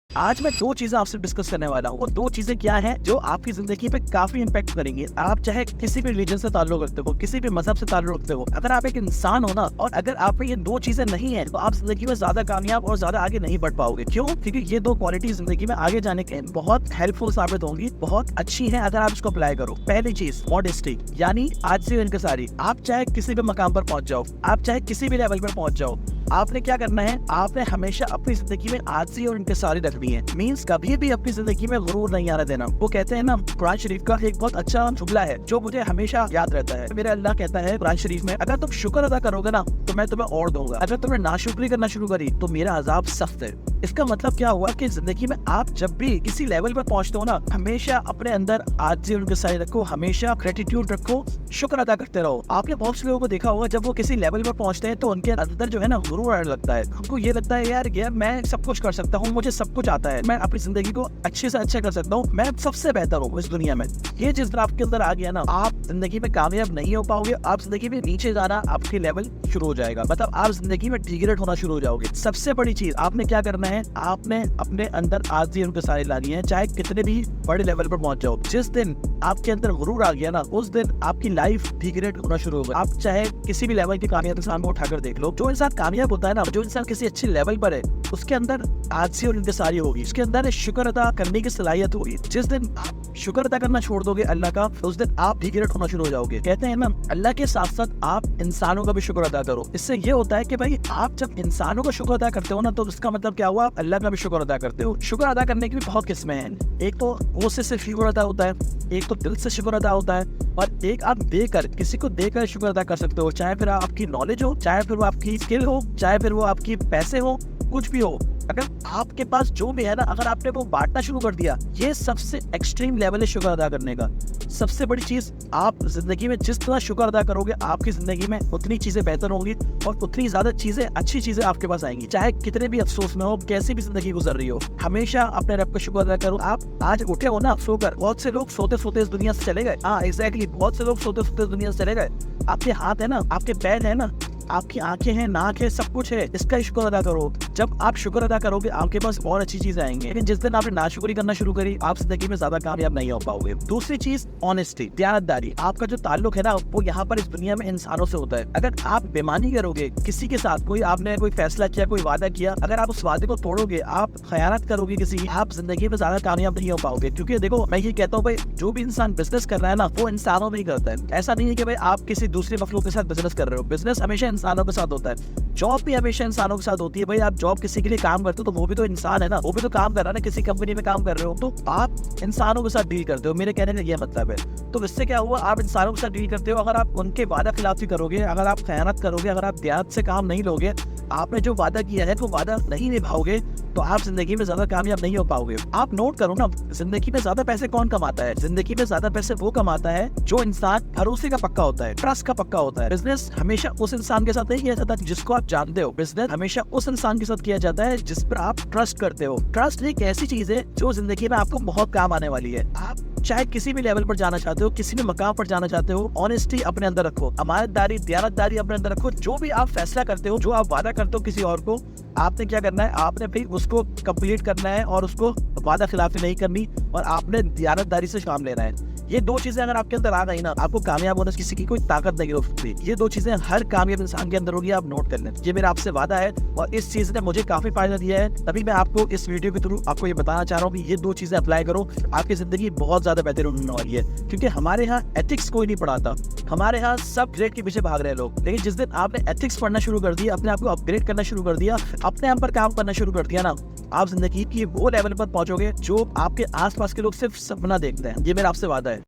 आज मैं दो चीजें आपसे डिस्कस करने वाला हूँ। वो दो चीजें क्या हैं जो आपकी जिंदगी पे काफी इम्पैक्ट करेंगी। आप चाहे किसी भी रिलीजन से ताल्लुक रखते हो, किसी भी मजहब से ताल्लुक रखते हो, अगर आप एक इंसान हो ना, और अगर आप में ये दो चीजें नहीं है तो आप जिंदगी में ज्यादा कामयाब और ज्यादा आगे नहीं बढ़ पाओगे। क्यों? क्योंकि ये दो क्वालिटी जिंदगी में आगे जाने के बहुत हेल्पफुल साबित होंगी, बहुत अच्छी है अगर आप इसको अप्लाई करो। पहली चीज मॉडेस्टी, यानी आज से इनकसारी। आप चाहे किसी भी मकाम पर पहुंच जाओ, आप चाहे किसी भी लेवल पर पहुंच जाओ, आपने क्या करना है, आपने हमेशा अपनी जिंदगी में आजी और इनकसारी रखनी है। मींस कभी भी अपनी जिंदगी में गुरूर नहीं आने देना। वो कहते हैं ना, कुरान शरीफ का एक बहुत अच्छा जुमला है जो मुझे हमेशा याद रहता है। मेरा अल्लाह कहता है कुरान शरीफ में, अगर तुम शुक्र अदा करोगे ना तो मैं तुम्हें और दूंगा, अगर तुमने नाशुक्री करना शुरू करी तो मेरा अजाब सख्त है। इसका मतलब क्या हुआ कि जिंदगी में आप जब भी किसी लेवल पर पहुंचते हो ना, हमेशा अपने अंदर आजी और इनकसारी रखो, हमेशा ग्रेटिट्यूड रखो, शुक्र अदा करते रहो। आपने बहुत से लोगों को देखा होगा, जब वो किसी लेवल पर पहुंचते हैं तो उनके अंदर जो है ना गुरूर आने लगता है। उनको ये लगता है यार मैं सब कुछ कर सकता हूँ, मुझे सब कुछ आता है, मैं अपनी जिंदगी को अच्छे से अच्छा कर सकता हूँ, मैं सबसे बेहतर हूँ इस दुनिया में। ये चीज आपके अंदर आ गया ना, आप जिंदगी में कामयाब नहीं हो पाओगे। आप जिंदगी में नीचे जाना आपके लेवल शुरू हो जाएगा, मतलब आप जिंदगी में डिग्रेड होना शुरू हो जाओगे। सबसे बड़ी चीज आपने क्या करना है, आपने अपने अंदर आजी इनकसारी लानी है, चाहे कितने भी बड़े लेवल पर पहुंच जाओ। जिस दिन आपके अंदर गुरूर आ गया ना, उस दिन आपकी लाइफ डिग्रेड होना शुरू होगा। आप चाहे किसी भी लेवल के कामयाब इंसान को उठाकर देख लो, जो इंसान कामयाब होता है ना, जो इंसान किसी अच्छे लेवल पर है, उसके अंदर आजी और इनकसारी होगी, उसके अंदर शुक्र अदा करने की सलाहियत होगी। जिस दिन आप शुक्र अदा करना छोड़ दोगे अल्लाह का, उस दिन आप डिग्रेड होना शुरू हो जाओगे। कहते हैं ना, अल्लाह के साथ साथ आप इंसानों का भी शुक्र अदा करो। इससे ये होता है कि भाई आप जब इंसानों का शुक्र अदा करते हो ना, तो उसका मतलब क्या हुआ, आप अल्लाह का भी शुक्र अदा करते हो। शुक्र अदा करने की भी बहुत किस्में हैं। एक तो वो से सिर्फ शुक्र अदा होता है, एक तो दिल से शुक्र अदा होता है, और एक आप देकर, किसी को देकर शुक्र अदा कर सकते हो। चाहे फिर आपकी नॉलेज हो, चाहे फिर वो आपकी स्किल हो, चाहे फिर वो आपकी पैसे हो, कुछ भी हो, अगर आपके पास जो भी है ना, अगर आपने वो बांटना शुरू कर दिया, ये सबसे एक्सट्रीम लेवल है शुक्र अदा करने का। सबसे बड़ी चीज, आप जिंदगी में जिस तरह शुक्र अदा करोगे, आपकी जिंदगी में उतनी चीजें बेहतर होंगी और उतनी ज्यादा चीजें, अच्छी चीजें आपके पास आएंगी। चाहे कितने भी अफसोस में हो, कैसी भी जिंदगी गुजर रही हो, हमेशा अपने रब का शुक्र अदा करो। आप आज उठे हो ना सोकर, बहुत से लोग सोते सोते इस दुनिया से चले गए। हाँ एग्जैक्टली, बहुत से लोग सोते सोते इस दुनिया से चले गए। आपके हाथ है ना, आपके पैर है ना, आपकी आंखें हैं, नाक है, सब कुछ है, इसका ही शुक्र अदा करो। जब आप शुक्र अदा करोगे, आपके पास और अच्छी चीजें आएंगी। लेकिन जिस दिन आपने नाशुक्री करना शुरू करी, आप जिंदगी में ज्यादा कामयाब नहीं हो पाओगे। दूसरी चीज ऑनेस्टी, दयानतदारी। आपका जो ताल्लुक है ना, वो यहाँ पर इस दुनिया में इंसानों से होता है। अगर आप बेईमानी करोगे किसी के साथ, कोई आपने कोई फैसला किया, कोई वादा किया, अगर आप उस वादे को तोड़ोगे, आप खयानत करोगे किसी की, आप जिंदगी में ज्यादा कामयाब नहीं हो पाओगे। क्योंकि देखो, मैं ये कहता हूँ भाई, जो भी इंसान बिजनेस कर रहा है ना, वो इंसानों में ही करता है। ऐसा नहीं है कि भाई आप किसी दूसरे मखलूक के साथ बिजनेस कर रहे हो। बिजनेस हमेशा इंसानों के साथ होता है, जॉब भी हमेशा इंसानों के साथ होती है। भाई आप जॉब किसी के लिए काम करते हो तो वो भी तो इंसान है ना, वो भी तो काम कर रहा है ना, किसी कंपनी में काम कर रहे हो, तो आप इंसानों के साथ डील करते हो। मेरे कहने का ये मतलब है। तो इससे क्या हुआ, आप इंसानों के साथ डील करते हो। अगर आप उनके वादा खिलाफी करोगे, अगर आप खयानत करोगे, अगर आप दयानत से काम नहीं लोगे, आपने जो वादा किया है वो वादा नहीं निभाओगे, तो आप जिंदगी में ज्यादा कामयाब नहीं हो पाओगे। आप नोट करो ना, जिंदगी में ज्यादा पैसे कौन कमाता है? जिंदगी में ज्यादा पैसे वो कमाता है जो इंसान भरोसे का पक्का होता है, ट्रस्ट का पक्का होता है। बिजनेस हमेशा उस इंसान के साथ नहीं किया जाता जिसको आप जानते हो। बिजनेस हमेशा उस इंसान के साथ किया जाता है जिस पर आप ट्रस्ट करते हो। ट्रस्ट एक ऐसी चीज है जो जिंदगी में आपको बहुत काम आने वाली है। आप चाहे किसी भी लेवल पर जाना चाहते हो, किसी भी मकाम पर जाना चाहते हो, ऑनेस्टी अपने अंदर रखो, अमानतदारी, दयानतदारी अपने अंदर रखो। जो भी आप फैसला करते हो, जो आप वादा करते हो किसी और को, आपने क्या करना है, आपने फिर उसको कंप्लीट करना है और उसको वादा खिलाफी नहीं करनी, और आपने दयानतदारी से काम लेना है। ये दो चीजें अगर आपके अंदर आ गई ना, आपको कामयाब होने से किसी की कोई ताकत नहीं रोक सकती। ये दो चीजें हर कामयाब इंसान के अंदर होगी, आप नोट कर लें। ये मेरा आपसे वादा है और इस चीज ने मुझे काफी फायदा दिया है, तभी मैं आपको इस वीडियो के थ्रू आपको ये बताना चाह रहा हूँ कि ये दो चीजें अप्लाई करो, आपकी जिंदगी बहुत ज्यादा बेहतर होने वाली है। क्योंकि हमारे यहाँ एथिक्स कोई नहीं पढ़ाता, हमारे यहाँ सब ग्रेड के पीछे भाग रहे हैं लोग। लेकिन जिस दिन आपने एथिक्स पढ़ना शुरू कर दिया, अपने आप को अपग्रेड करना शुरू कर दिया, अपने आप पर काम करना शुरू कर दिया ना, आप जिंदगी की वो लेवल पर पहुंचोगे जो आपके आसपास के लोग सिर्फ सपना देखते हैं। ये मेरा आपसे वादा है।